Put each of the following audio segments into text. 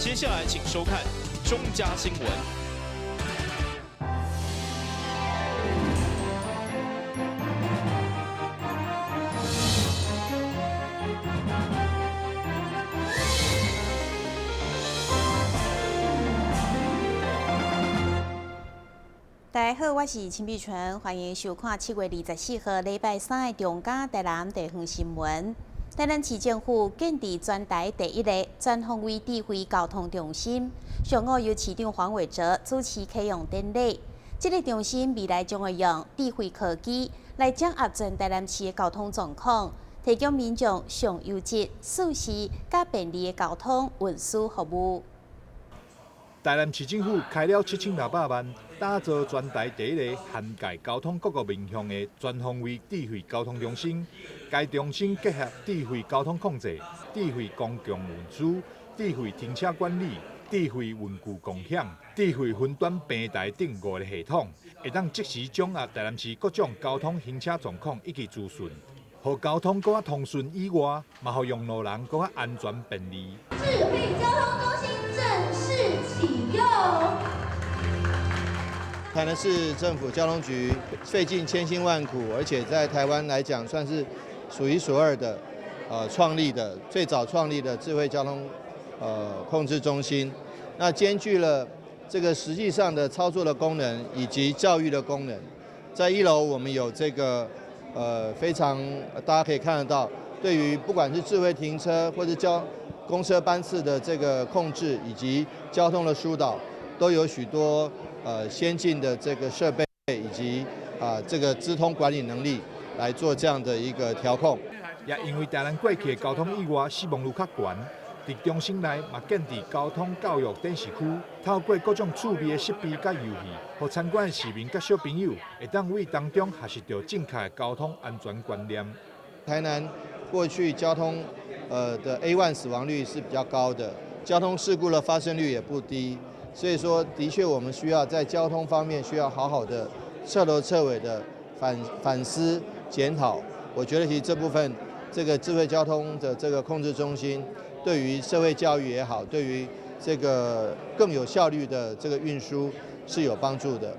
接下来请收看中嘉新闻。大家好，我是陈碧纯，欢迎收看7月24号礼拜三的中嘉台南地方新闻。台南市政府建立全台第一个全方位智慧交通中心，上午由市长黄伟哲主持启用典礼。这个中心未来将会用智慧科技来掌握全台南市的交通状况，提供民众上优质、舒适、甲便利的交通运输服务。台南市政府开了7600万，打造全台第一个涵盖交通各个面向的全方位智慧交通中心。该中心结合智慧交通控制、智慧公共运输、智慧停车管理、智慧运具共享、智慧分段平台等5个系统，会当即时掌握台南市各种交通行车状况以及资讯，互交通更通顺以外，嘛互用路人更安全便利。智慧交通中心正式启用。台南市政府交通局费尽千辛万苦，而且在台湾来讲算是数一数二的，最早创立的智慧交通控制中心，那兼具了这个实际上的操作的功能以及教育的功能。在1楼我们有这个非常大家可以看得到，对于不管是智慧停车或者公车班次的这个控制以及交通的疏导，都有许多先进的这个设备以及这个资通管理能力来做这样的一个调控。也因为台南过去的交通意外死亡率较悬，伫中心内嘛建置交通教育展示区，透过各种趣味的设备甲游戏，互参观的市民甲小朋友会当为当中学习到正确的交通安全观念。台南过去交通的 A1 死亡率是比较高的，交通事故的发生率也不低，所以说的确我们需要在交通方面需要好好的彻头彻尾的反思检讨。我觉得其实这部分这个智慧交通的这个控制中心，对于社会教育也好，对于这个更有效率的这个运输是有帮助的。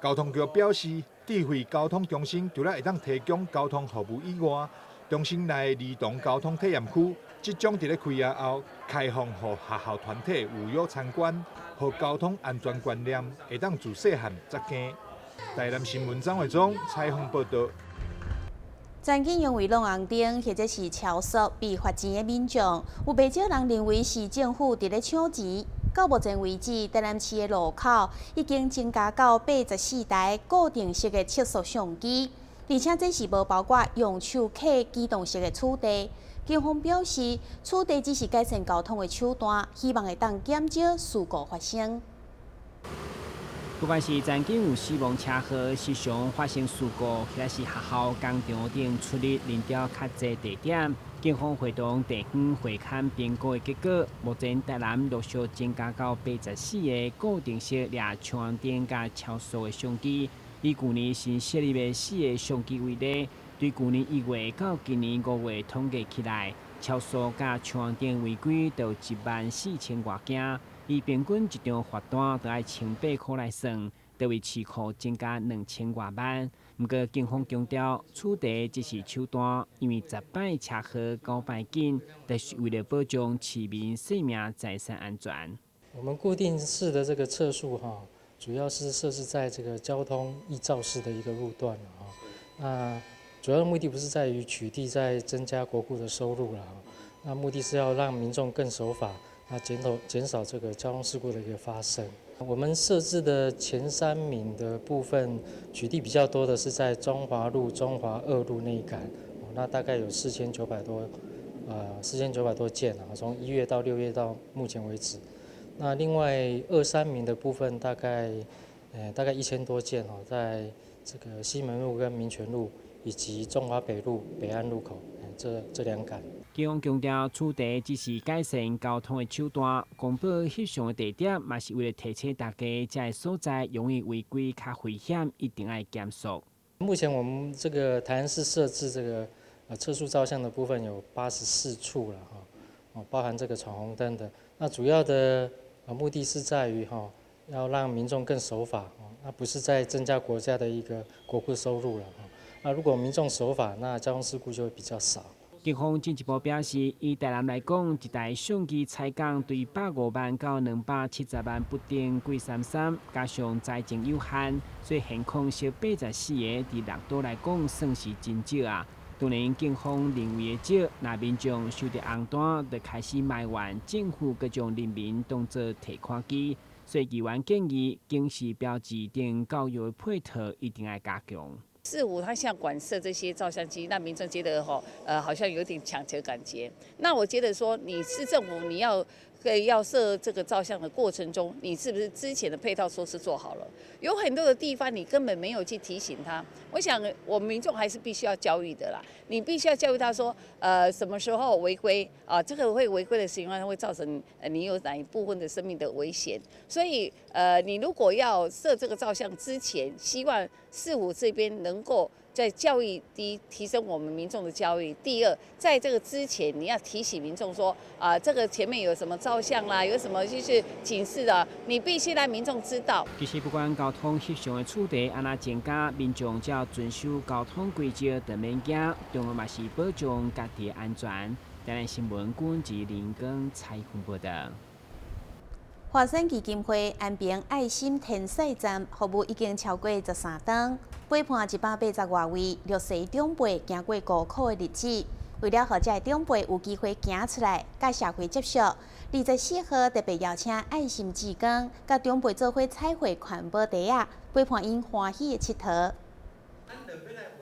交通局表示，智慧交通中心除了会当提供交通服务以外，中心内的儿童交通体验区，即将伫咧开业后开放予学校团体预约参观，互交通安全观念会当自细汉扎根。台南新闻张伟忠采访报道。曾经因为弄红灯或者是超速被罚钱的民众，有不少人认为是政府伫咧抢钱。到目前为止，台南市的路口已经增加到84台固定式的测速相机，而且这是无包括用手启机动式的取缔。警方表示，取缔只是改善交通的手段，希望会当减少事故发生。不管是曾经有死亡车祸、时常发生事故，或者是学校、工厂等出入人潮较侪地点，警方会同地方会勘评估的结果，目前台南陆续增加到84个固定式掠枪灯甲超速的相机。以去年新设立的4个相机为例，对去年1月到今年5月统计起来，超速甲枪灯违规就14000多件。以平均一张罚单都要1800块来算，就为市库增加2000多万。不过警方强调，取缔只是手段，因为10摆车祸9摆紧，就是为了保障市民生命财产安全。我们固定式的这个测速主要是设置在这个交通易肇事的一个路段那主要的目的不是在于取缔在增加国库的收入那目的是要让民众更守法。减少这个交通事故的一个发生。我们设置的前3名的部分取缔比较多的是在中华路、中华2路那一杆，那大概有4900多件从1月到6月到目前为止。那另外2、3名的部分大概1000多件在这个西门路跟民权路以及中华北路北岸路口这2杆。警方强调，取缔只是改善交通的手段，公布翕相的地点，嘛是为了提醒大家，这个所在容易违规、较危险，一定要减速。目前我们这个台南市设置这个测速照相的部分有84处了包含这个闯红灯的。那主要的目的是在于要让民众更守法那不是在增加国家的一个国库收入了那如果民众守法，那交通事故就会比较少。警方进一步表示，以台南来讲，一台相机采购对150万到270万不等，贵33，加上财政有限，所以现况是84个，伫6都来讲算是真少啊。当然，警方认为的少，那民众收到红单，就开始埋怨政府各种人民当作提款机，所以议员建议警示标志等教育的配套一定要加强。45他现在管设这些照相机，那民众觉得好像有点抢劫感觉。那我觉得说，你市政府你要设这个照相的过程中，你是不是之前的配套措施做好了？有很多的地方你根本没有去提醒他。我想我们民众还是必须要教育的啦。你必须要教育他说，什么时候违规啊？这个会违规的情况会造成你有哪一部分的生命的危险。所以你如果要设这个照相之前，希望45这边能够在教育提升我们民众的教育。第二，在这个之前，你要提醒民众说这个前面有什么照相啦，有什么就是警示啊，你必须让民众知道。其实不管交通翕相的处地安那增加，民众只要遵守交通规则，就免惊。重要嘛是保障家己的安全。台南新闻管及林根采访报道。华山基金会安平爱心天使站服务已经超过13天，陪伴180多位弱势长辈行过孤苦的日子。为了让这些长辈有机会行出来，甲社会接触，24号特别邀请爱心志工，甲长辈做伙彩绘环保袋仔，陪伴因欢喜的佚佗。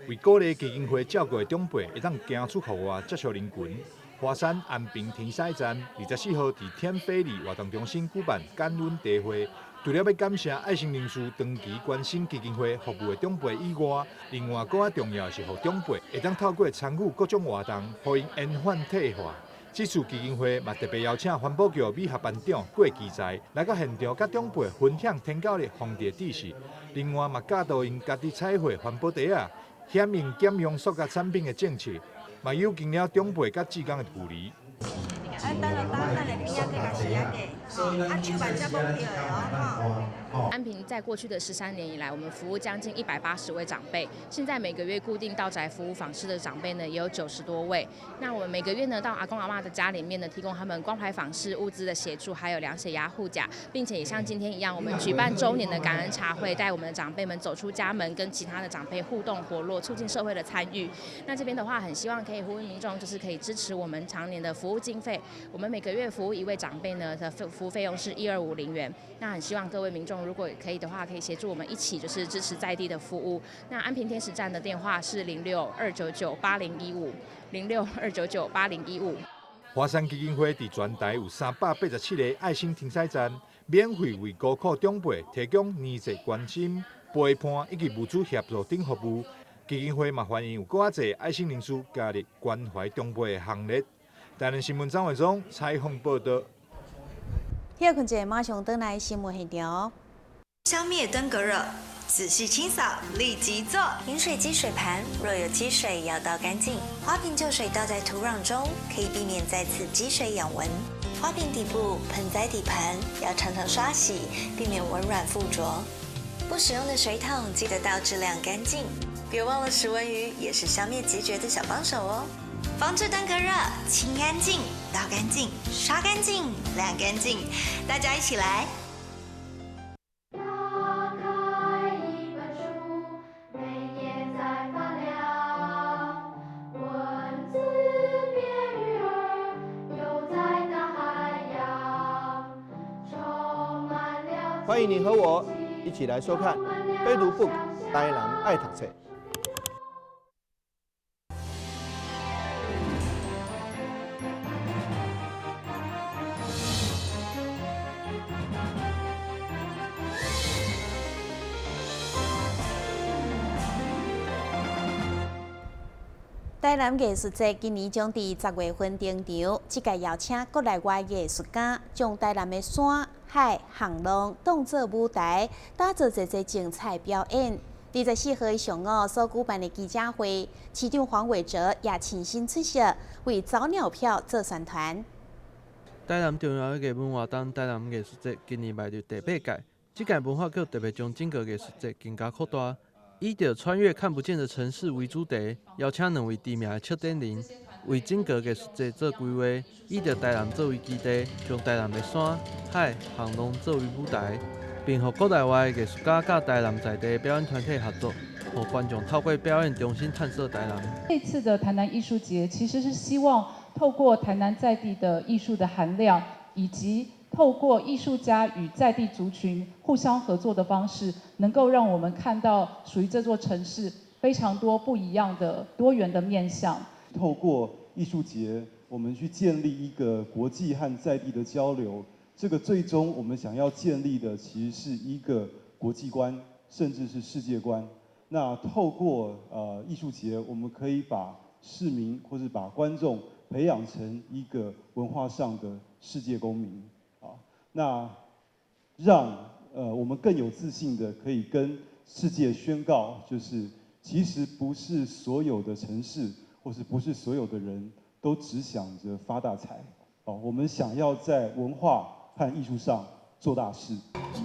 为鼓励基金会照顾的长辈会当行出户外接触人群。华山安平天使站24号伫天菲里活动中心举办感恩茶会，除了要感谢爱心人士长期关心基金会服务的长辈以外，另外更加重要的是，让长辈会当透过参与各种活动，让因延缓退化。这次基金会嘛特别邀请环保局美学班长郭基才来到现场，甲长辈分享天狗的防治知识。另外嘛教导因家己彩绘环保袋仔，响应减用塑胶产品的政策。嘛有经了长辈甲志工的距离。安平在过去的13年以来，我们服务将近180位长辈。现在每个月固定到宅服务访视的长辈呢，也有90多位。那我们每个月呢，到阿公阿嬷的家里面呢，提供他们关怀访视、物资的协助，还有量血压、护甲，并且也像今天一样，我们举办周年的感恩茶会，带我们的长辈们走出家门，跟其他的长辈互动活络，促进社会的参与。那这边的话，很希望可以呼吁民众，就是可以支持我们常年的服务经费。我们每个月服务一位长辈呢的服务费用是1250元。那很希望各位民众，如果可以的话，可以协助我们一起就是支持在地的服务。那安平天使站的电话是06-299-8015，06-299-8015。华山基金会伫全台有387个爱心天使站，免费为孤苦长辈提供年节关心、陪伴以及物资协助等服务。基金会嘛欢迎有更加侪爱心人士加入关怀长辈的行列。台南新闻张伟忠采访报道。休困者马上登来新闻现场。消灭登革热，仔细清扫，立即做。饮水机水盘若有积水，要倒干净。花瓶旧水倒在土壤中，可以避免再次积水养蚊。花瓶底部、盆栽底盘要常常刷洗，避免蚊卵附着。不使用的水桶记得倒质量干净。别忘了食蚊鱼也是消灭孑孓的小帮手哦。防治登革热，清干净、倒干净、刷干净、晾干净，大家一起来。打开一本书，每页在发亮，文字变鱼儿游在大海洋，充满了。欢迎你和我一起来收看《飞读 Book》，台南爱读册。台南艺术节今年将伫10月份登场，这届邀请国内外艺术家，将台南的山海巷弄当作舞台，打造一个精彩表演。24号上午所举办的记者会，市长黄伟哲也亲身出席，为早鸟票做宣传。台南重要的文化档台南艺术节今年迈入第8届，这届文化局特别将整个艺术节更加扩大，以着穿越看不见的城市为主题，邀请2位知名的笑点人为整个艺术节做规划，以着台南作为基地，将台南的山、海、巷弄作为舞台，并和国内外的艺术家甲台南在地的表演团体合作，让观众透过表演重新探索台南。这次的台南艺术节其实是希望透过台南在地的艺术的含量，以及透过艺术家与在地族群互相合作的方式，能够让我们看到属于这座城市非常多不一样的多元的面向。透过艺术节，我们去建立一个国际和在地的交流。这个最终我们想要建立的，其实是一个国际观，甚至是世界观。那透过艺术节，我们可以把市民或是把观众培养成一个文化上的世界公民啊，那让我们更有自信的可以跟世界宣告，就是其实不是所有的城市或是不是所有的人都只想着发大财啊，我们想要在文化和艺术上做大事。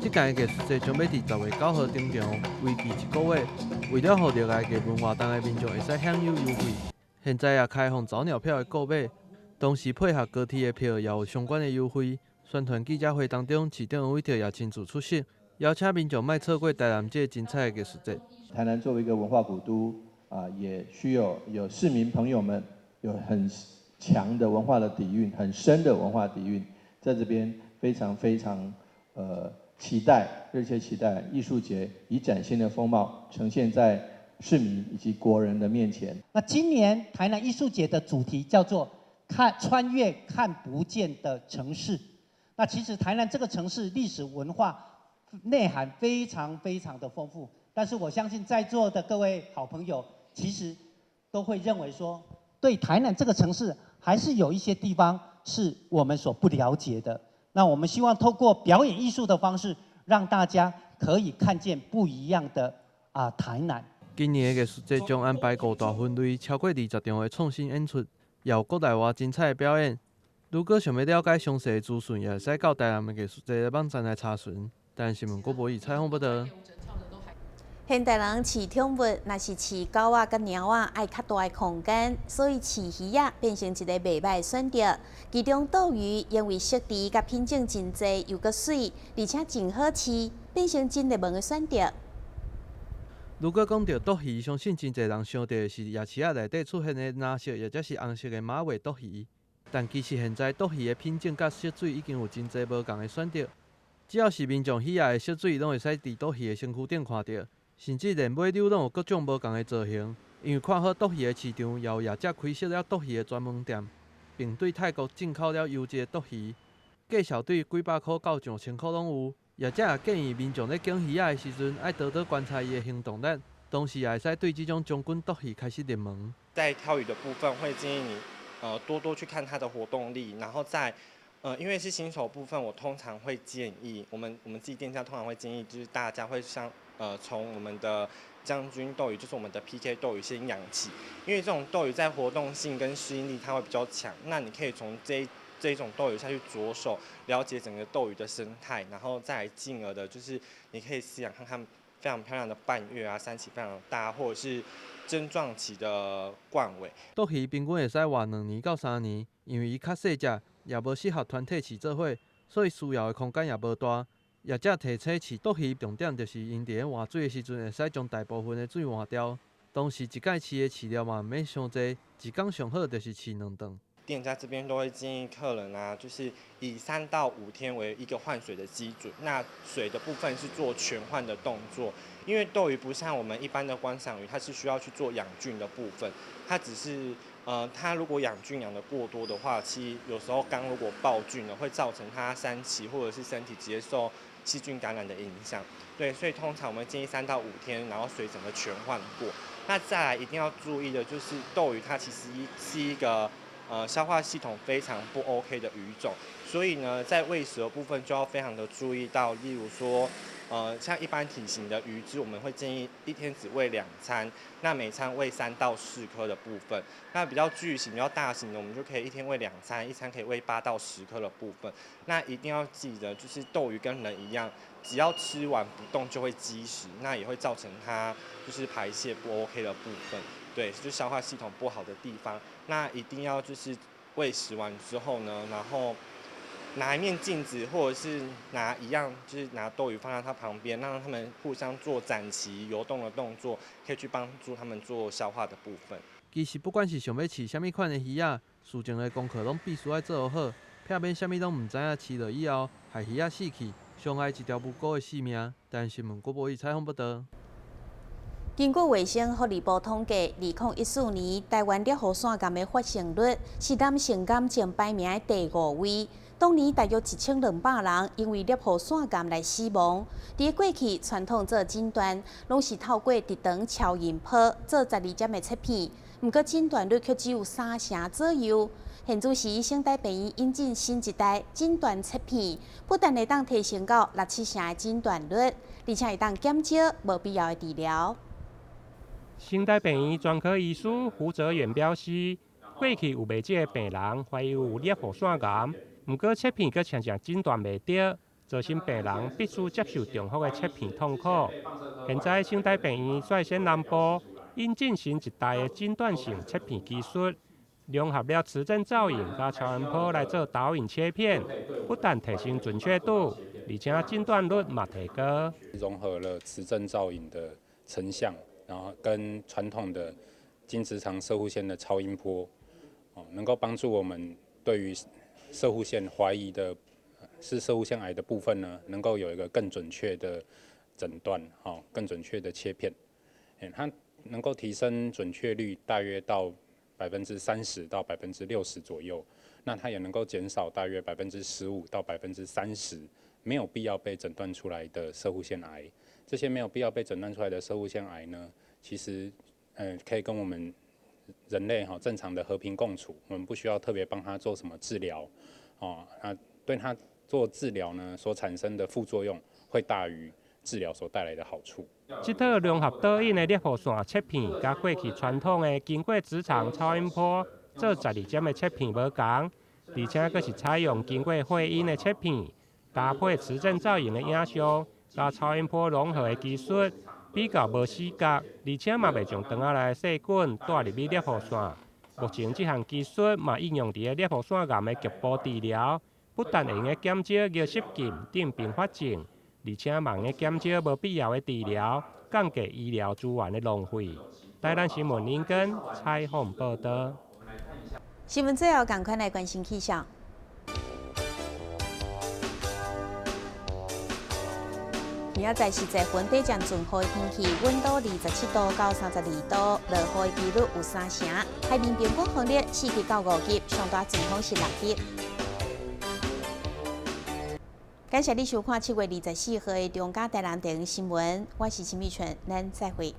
这届艺术节将要伫10月9号登场，为期1个月。为了让热爱艺文活动的民众会使享有优惠，现在也开放早鸟票的购买，同时配合高铁的票也有相关的优惠。宣传记者会当中，市长黄伟哲也亲自出席，邀请民众莫错过台南这精彩的艺术节。台南作为一个文化古都也需要有市民朋友们有很强的文化的底蕴，很深的文化底蕴，在这边非常期待，热切期待艺术节以崭新的风貌呈现在市民以及国人的面前。那今年台南艺术节的主题叫做穿越看不见的城市。那其实台南这个城市历史文化内涵非常的丰富，但是我相信在座的各位好朋友其实都会认为说，对台南这个城市还是有一些地方是我们所不了解的。那我们希望透过表演艺术的方式，让大家可以看见不一样的台南。今年的艺术节将安排5大分类，超过20场的创新演出，也有国内外精彩的表演。如果想要了解详细的资讯，也会使到台南的艺术节的网站来查询。台南新闻郭博义采访报道。现代人饲宠物，若是饲狗仔甲猫仔，爱较大的空间，所以饲鱼仔变成一个袂歹的选择。其中斗鱼因为色地甲品种真济，又阁水，而且真好饲，变成真热门的选择。如果讲到斗鱼，相信真侪人想到的是夜市仔内底出现的蓝色，或者是红色的马尾斗鱼。但其实现在斗鱼的品种甲色水已经有真侪无同的选择，只要是民众喜爱的色水，拢会使伫斗鱼的身躯顶看到。甚至连尾溜拢有各种无同的造型，因为看好斗鱼的市场，也有业者开设了斗鱼的专门店，并对泰国进口了优质的斗鱼，价小对几百块到上1000块拢有。业者也建议民众咧拣鱼仔的时阵，爱多多观察伊的行动力，同时也会使对这种将军斗鱼开始入门。在挑鱼的部分，会建议你多多去看它的活动力，然后在因为是新手部分，我通常会建议我们自己店家通常会建议，就是大家会从我们的将军斗鱼，就是我们的 PK 斗鱼先养起，因为这种斗鱼在活动性跟适应力它会比较强。那你可以从这种斗鱼下去着手了解整个斗鱼的生态，然后再来进而的就是你可以饲养看看非常漂亮的半月啊、3期非常大，或者是针状期的冠尾。斗鱼平均会使活2年到3年，因为伊较细只，也无适合团体饲做伙，所以需要的空间也无大。业者提醒饲斗鱼重点就是因伫换水的时阵，会使将大部分的水换掉。同时，一届饲的饲料嘛毋免伤济，一工上好就是饲2顿。店家这边都会建议客人就是以3到5天为一个换水的基准。那水的部分是做全换的动作，因为斗鱼不像我们一般的观赏鱼，它是需要去做养菌的部分，它只是它如果养菌养得过多的话，其实有时候缸如果爆菌了，会造成它3期或者是身体直接受细菌感染的影响。对，所以通常我们建议3到5天，然后水整个全换过。那再来一定要注意的就是斗鱼它其实是一个消化系统非常不 OK 的鱼种，所以呢，在喂食的部分就要非常的注意到，例如说像一般体型的鱼只，我们会建议一天只喂2餐，那每餐喂3到4颗的部分。那比较巨型、比较大型的，我们就可以一天喂2餐，一餐可以喂8到10颗的部分。那一定要记得，就是斗鱼跟人一样，只要吃完不动就会积食，那也会造成它就是排泄不 OK 的部分。对，就是消化系统不好的地方。那一定要就是喂食完之后呢，然后拿一面镜子，或者是拿一样，就是拿斗鱼放在它旁边，让他们互相做展鳍、游动的动作，可以去帮助他们做消化的部分。其实不管是想要饲啥物款的鱼仔，事前的功课拢必须要做好，避免啥物拢唔知影饲落以后害鱼仔死去，伤害一条无辜的性命。但新闻国无以采访报道。经过卫生福利部统计，2014年台湾烈火腺癌的发生率是咱性感前排名的第5位。当年大约1200人因为烈火腺癌来死亡。伫过去传统做诊断，拢是透过直肠超音波做12针的切片，不过诊断率却只有3成左右。现主时省台病院引进新一代诊断切片，不但会当提升到6-7成的诊断率，而且会当减少无必要的治疗。省台病院专科医师胡哲远表示，过去有袂少的病人怀疑有烈火腺癌，不过切片佫常常诊断袂到，造成病人必须接受重复的切片痛苦。现在省台病院率先南部引进新一代的诊断性切片技术，融合了磁振造影加超音波来做导引切片，不但提升准确度，而且诊断率嘛提高。融合了磁振造影的成像。然后跟传统的经直肠攝護腺的超音波，能够帮助我们对于攝護腺怀疑的是攝護腺癌的部分呢，能够有一个更准确的诊断，更准确的切片，它能够提升准确率大约到30%到60%左右，那它也能够减少大约15%到30%没有必要被诊断出来的攝護腺癌。这些没有必要被诊断出来的攝護腺癌呢，其实可以跟我们人类正常的和平共处，我们不需要特别帮他做什么治疗，那对他做治疗呢所产生的副作用会大于治疗所带来的好处。这套融合导引的烈火线切片，甲过去传统的经过直肠超音波做12针的切片无同，而且佫是采用经过会阴的切片，搭配磁振造影的影像。加超音波融合的技术比较无死角，而且嘛袂将肠仔内的细菌带入去烈火线。目前这项技术嘛应用伫烈火腺癌的局部治疗，不但会用减少尿失禁等并发症，而且嘛用减少无必要的治疗，降低医疗资源的浪费。台南新闻林根采访报道。新闻最后赶快来关心气象。明仔载是在云底将准好的天气，温度27度到32度，落雨的几率有3成。海面平均风力4级到5级，上大阵风是6级。感谢你收看7月24号的中嘉台南电视新闻，我是陈美纯，咱再会。